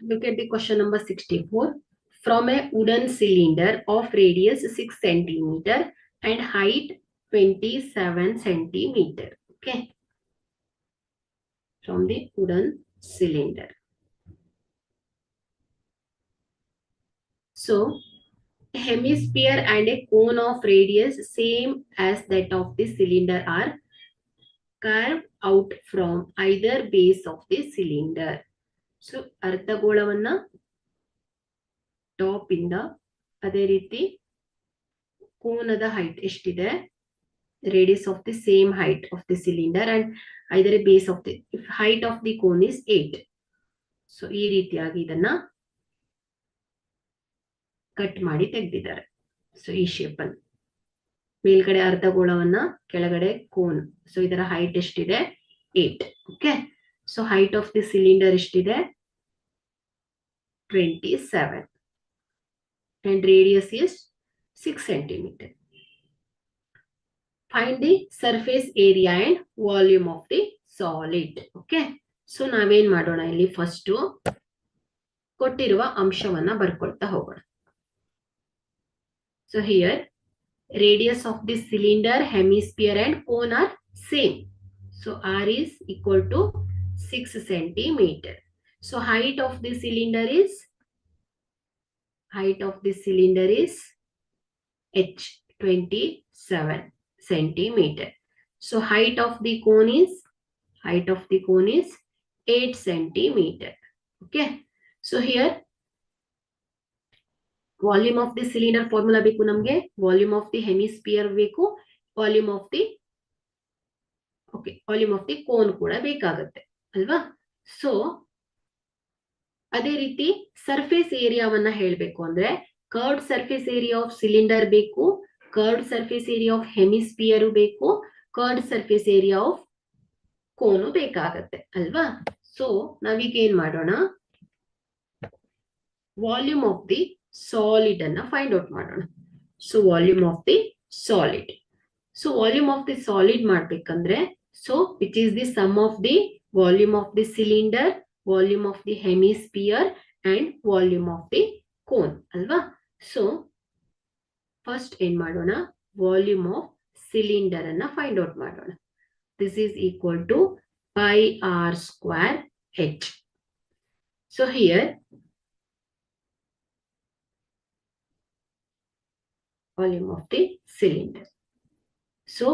Look at the question number 64. From a wooden cylinder of radius 6 centimeter and height 27 centimeter. Okay. From the wooden cylinder. So, a hemisphere and a cone of radius same as that of the cylinder are carved out from either base of the cylinder. So, ಅರ್ಧಗೋಳವನ್ನ top ಇಂದ ಅದೇ ರೀತಿ ಕೋನದ height ಎಷ್ಟಿದೆ radius of the same height of the cylinder and either a base of the height of the cone is 8. So ಈ ರೀತಿಯಾಗಿ ಇದನ್ನ cut ಮಾಡಿ ತೆಗೆದಿದ್ದಾರೆ. ಸೊ ಈ ಶೇಪ್ ಅಲ್ಲಿ ಮೇಲ್ಗಡೆ ಅರ್ಧಗೋಳವನ್ನ ಕೆಳಗಡೆ ಕೋನ್. ಸೊ ಇದರ ಹೈಟ್ ಎಷ್ಟಿದೆ 8. Okay. So height of the cylinder ಎಷ್ಟಿದೆ 27 and radius is 6 centimeter. Find the surface area and volume of the solid. Okay. So ನಾವೇನ್ ಮಾಡೋಣ ಇಲ್ಲಿ ಫಸ್ಟ್ ಕೊಟ್ಟಿರುವ ಅಂಶವನ್ನ ಬರ್ಕೊಳ್ತಾ ಹೋಗೋಣ. So here radius of the cylinder, hemisphere and cone are same. So R is equal to 6 centimeter. So height of the cylinder is H 27 centimeter. So height of the cone is 8 centimeter. Okay. So here volume of the cylinder formula ಬೇಕು ನಮಗೆ, volume of the hemisphere ಬೇಕು, volume of the cone ಕೂಡ ಬೇಕಾಗುತ್ತೆ ಅಲ್ವಾ. So ಅದೇ ರೀತಿ surface ಏರಿಯಾವನ್ನ ಹೇಳಬೇಕು ಅಂದ್ರೆ curved surface area of cylinder ಬೇಕು, curved surface area of hemisphere ಬೇಕು, curved surface area of cone ಬೇಕಾಗತ್ತೆ ಅಲ್ವಾ. ಸೊ ನಾವೀಗ ಏನ್ ಮಾಡೋಣ, ವಾಲ್ಯೂಮ್ ಆಫ್ ದಿ ಸಾಲಿಡ್ ಅನ್ನ ಫೈಂಡ್ ಔಟ್ ಮಾಡೋಣ. So volume of the solid. So volume of the solid ಮಾಡ್ಬೇಕಂದ್ರೆ so which is the sum of the volume of the cylinder, volume of the hemisphere and volume of the cone ಅಲ್ವಾ. So first ಏನ್ ಮಾಡೋಣ, volume of cylinder ಅನ್ನ find out ಮಾಡೋಣ. This is equal to pi r square h. So here volume of the cylinder. So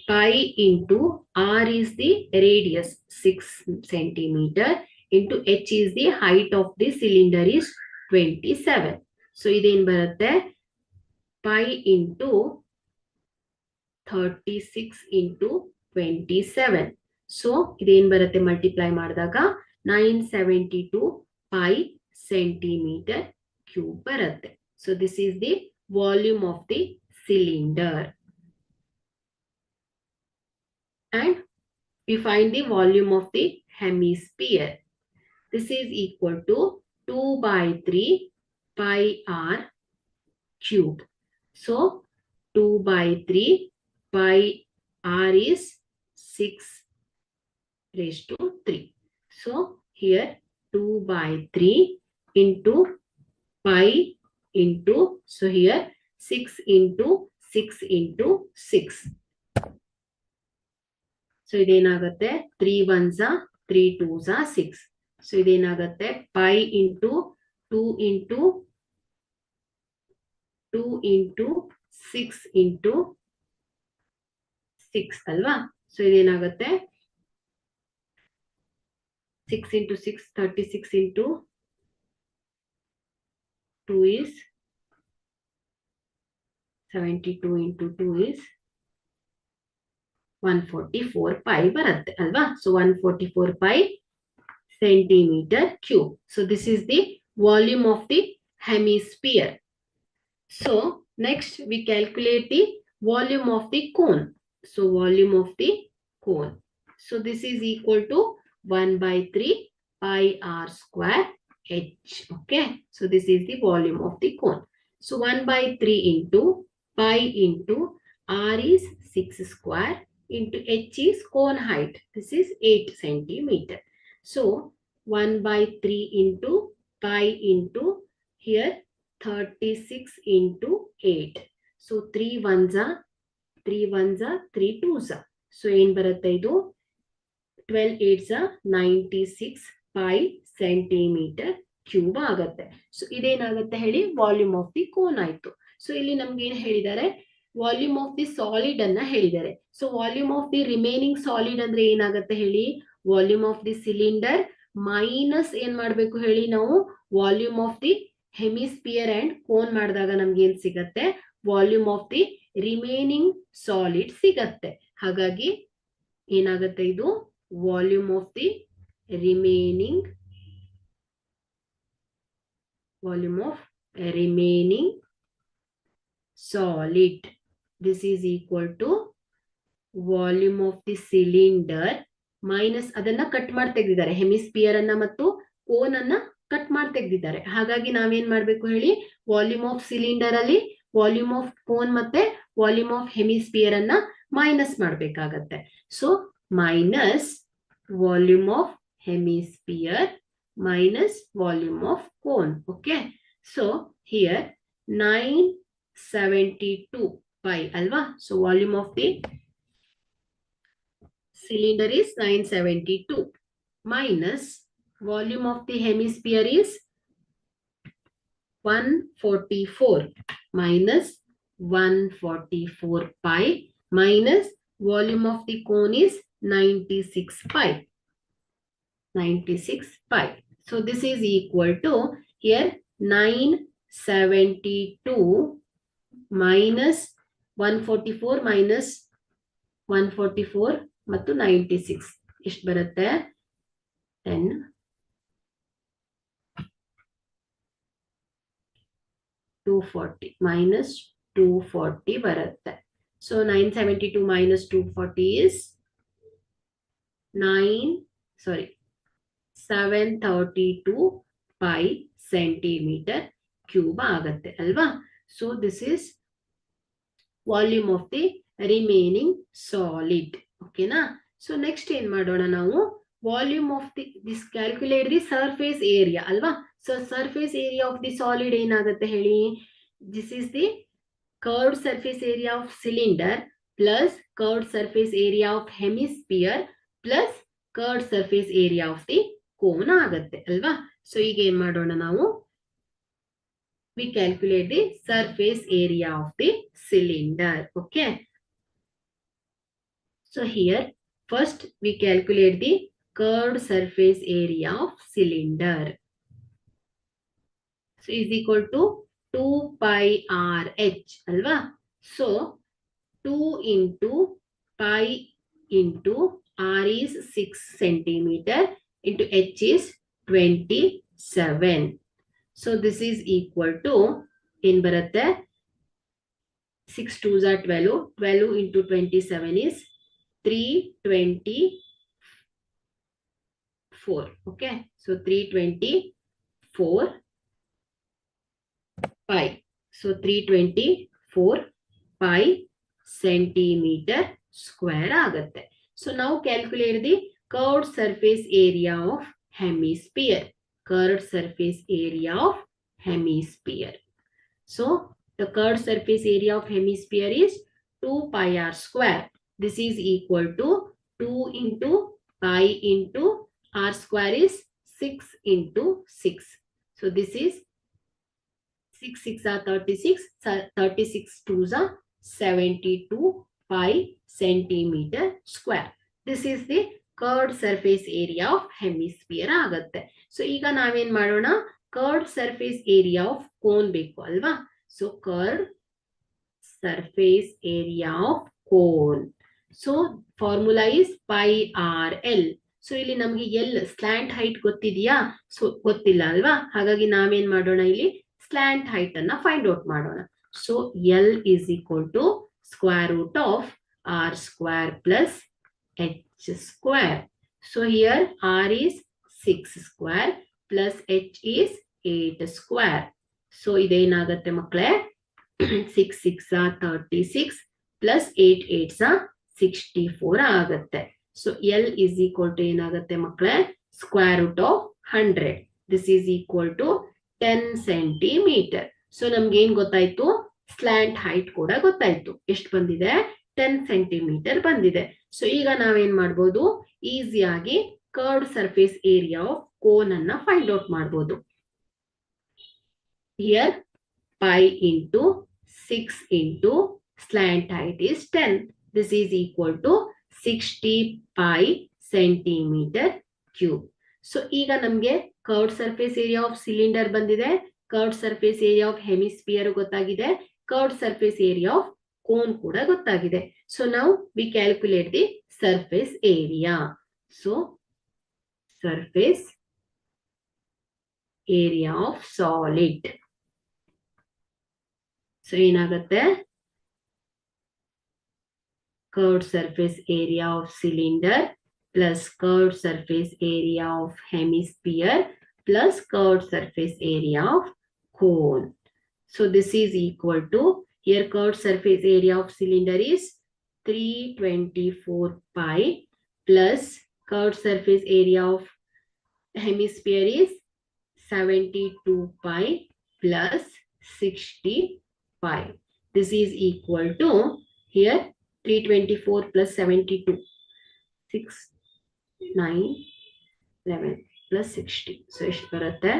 pi into r is the radius 6 centimeter into h is the height of the cylinder is 27. So ಇದೇನ್ ಬರುತ್ತೆ pi into 36 into 27. So ಇದೇನ್ ಬರುತ್ತೆ multiply ಮಾಡಿದಾಗ 972 pi centimeter cube ಬರುತ್ತೆ. So this is the volume of the cylinder. And we find the volume of the hemisphere. This is equal to 2 by 3 pi r cube. So 2 by 3 pi r is 6 raised to 3. So here 2 by 3 into pi into, so here 6 into 6 into 6. So ಇದೇನಾಗುತ್ತೆ 3 ones are 3 twos are 6. So ಇದೇನಾಗುತ್ತೆ pi into 2 into 6 into 6 ಅಲ್ವಾ. So ಇದೇನಾಗುತ್ತೆ 6 into 6 36 into 2 is 72 into 2 is 144 pi ಬರುತ್ತೆ ಅಲ್ವಾ. So 144 pi centimeter cube. So this is the volume of the hemisphere. So next we calculate the volume of the cone. So volume of the cone. So this is equal to 1 by 3 pi r square h. Okay. So this is the volume of the cone. So 1 by 3 into pi into r is 6 square into h is cone height. This is 8 centimeter. So 1 by 3 into pi into here 36 into 8. So 3 ones are 3 ones are 3 twos are. So ಏನ್ ಬರುತ್ತೆ ಇದು 12 8s are 96 pi centimetre cube ಆಗುತ್ತೆ. So ಇದೇನಾಗುತ್ತೆ ಹೇಳಿ volume of the cone ಆಯ್ತು. So ಇಲ್ಲಿ ನಮ್ಗೆ ಏನ್ ಹೇಳಿದ್ದಾರೆ ವಾಲ್ಯೂಮ್ ಆಫ್ ದಿ ಸಾಲಿಡ್ ಅನ್ನ ಹೇಳಿದ್ದಾರೆ. So volume of the remaining solid ಅಂದ್ರೆ ಏನಾಗುತ್ತೆ ಹೇಳಿ volume of the cylinder minus ಏನ್ ಮಾಡ್ಬೇಕು ಹೇಳಿ ನಾವು volume of the hemisphere and cone ಮಾಡಿದಾಗ ನಮ್ಗೆ ಏನ್ ಸಿಗತ್ತೆ volume of the remaining solid ಸಿಗತ್ತೆ. ಹಾಗಾಗಿ ಏನಾಗುತ್ತೆ ಇದು volume of the remaining solid. This is equal to volume of the cylinder minus ಅದನ್ನ ಕಟ್ ಮಾಡಿ ತೆಗೆದಿದ್ದಾರೆ ಹೆಮಿಸ್ಪಿಯರ್ ಅನ್ನ ಮತ್ತು ಕೋನ್ ಅನ್ನ ಕಟ್ ಮಾಡಿ ತೆಗೆದಿದ್ದಾರೆ. ಹಾಗಾಗಿ ನಾವೇನ್ ಮಾಡ್ಬೇಕು ಹೇಳಿ ವಾಲ್ಯೂಮ್ ಆಫ್ ಸಿಲಿಂಡರ್ ಅಲ್ಲಿ ವಾಲ್ಯೂಮ್ ಆಫ್ ಕೋನ್ ಮತ್ತೆ ವಾಲ್ಯೂಮ್ ಆಫ್ ಹೆಮಿಸ್ಪಿಯರ್ ಅನ್ನ ಮೈನಸ್ ಮಾಡ್ಬೇಕಾಗತ್ತೆ. So minus volume of hemisphere minus volume of cone. Okay, so here 972 pi alva. So volume of the cylinder is 972 minus volume of the hemisphere is 144 minus 144 pi minus volume of the cone is 96 pi. 96 pi. So this is equal to here 972 minus 144 minus 144 ಮತ್ತು 96 ಎಷ್ಟು ಬರುತ್ತೆ 10 240 minus 240 ಬರುತ್ತೆ. So 972 minus 240 is 732 pi centimetre cube ಆಗತ್ತೆ ಅಲ್ವಾ. So this is volume of the remaining solid. ಓಕೆನಾ. So next ಏನ್ ಮಾಡೋಣ ನಾವು volume of this calculate the surface area ಅಲ್ವಾ. So surface area of the solid ಏನಾಗುತ್ತೆ ಹೇಳಿ this is the curved surface area of cylinder plus curved surface area of hemisphere plus curved surface area of the cone ಆಗತ್ತೆ ಅಲ್ವಾ. So ಈಗ ಏನ್ ಮಾಡೋಣ ನಾವು we calculate the surface area of the cylinder. Okay, so here first we calculate the curved surface area of cylinder. So is equal to 2 pi r h alva. So 2 into pi into r is 6 centimeter into h is 27. So this is equal to in baratte 6 2s are 12. 12 into 27 is 324. Okay, so 324 pi. So 324 pi centimeter square ಆಗತ್ತೆ. So now calculate the curved surface area of hemisphere. Curved surface area of hemisphere. So the curved surface area of hemisphere is 2 pi r square. This is equal to 2 into pi into r square is 6 into 6. So this is 6 6 are 36. 36 2s are 72 pi centimeter square. This is the curved surface area of hemisphere ಆಗತ್ತೆ. So ಈಗ ನಾವೇನ್ ಮಾಡೋಣ curved surface area of cone ಬೇಕು ಅಲ್ವಾ. So curved surface area of cone. So formula is pi r l. So ಇಲ್ಲಿ ನಮ್ಗೆ L slant height ಗೊತ್ತಿದೆಯಾ. So ಗೊತ್ತಿಲ್ಲ ಅಲ್ವಾ. ಹಾಗಾಗಿ ನಾವೇನ್ ಮಾಡೋಣ ಇಲ್ಲಿ ಸ್ಲ್ಯಾಂಟ್ ಹೈಟ್ ಅನ್ನ ಫೈಂಡ್ ಔಟ್ ಮಾಡೋಣ. So L is equal to square root of r square plus h square. So here r is 6 square plus h is 8 square. So ಇದೇನಾಗುತ್ತೆ ಮಕ್ಕಳೇ 6 6 are 36 plus 8 8s are 64 ಆಗತ್ತೆ. So L is equal to ಏನಾಗುತ್ತೆ ಮಕ್ಕಳೇ square root of 100. This is equal to 10 centimetre. So ನಮ್ಗೆ ಏನ್ ಗೊತ್ತಾಯ್ತು, slant height ಕೂಡ ಗೊತ್ತಾಯ್ತು. ಎಷ್ಟು ಬಂದಿದೆ, 10 ಸೆಂಟಿಮೀಟರ್ ಬಂದಿದೆ. ಸೊ ಈಗ ನಾವೇನ್ ಮಾಡ್ಬೋದು, ಈಸಿಯಾಗಿ curved surface area of cone ಅನ್ನ ಫೈಂಡ್ ಔಟ್ ಮಾಡ್ಬೋದು. Here pi into 6 into slant height is 10. This is equal to 60 pi centimeter cube. So ಈಗ ನಮ್ಗೆ curved surface area of cylinder ಬಂದಿದೆ, curved surface area of hemisphere ಗೊತ್ತಾಗಿದೆ, curved surface area of cone ಕೂಡ ಗೊತ್ತಾಗಿದೆ. So now we calculate the surface area. So surface area of solid. So ಏನಾಗುತ್ತೆ, curved surface area of cylinder plus curved surface area of hemisphere plus curved surface area of cone. So this is equal to, here curved surface area of cylinder is 324 pi plus curved surface area of hemisphere is 72 pi plus 60 pi. This is equal to, here 324 plus 72, 6, 9, 11 plus 60. So ಎಷ್ಟು ಬರುತ್ತೆ,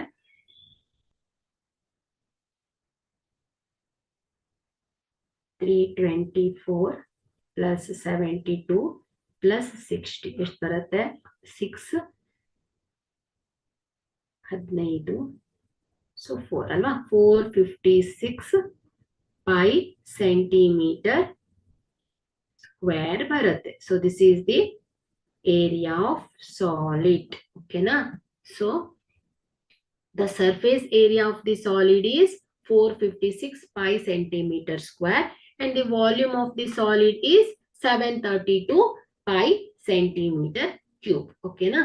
324 plus 72 plus 60 ಎಷ್ಟು ಬರುತ್ತೆ, 6, 15, so 4 ಅಲ್ವಾ, 456 pi centimeter square ಬರುತ್ತೆ. So this is the area of solid. Okay na? So the surface area of the solid is 456 pi centimeter square and the volume of the solid is 732 pi centimeter cube. Okay na?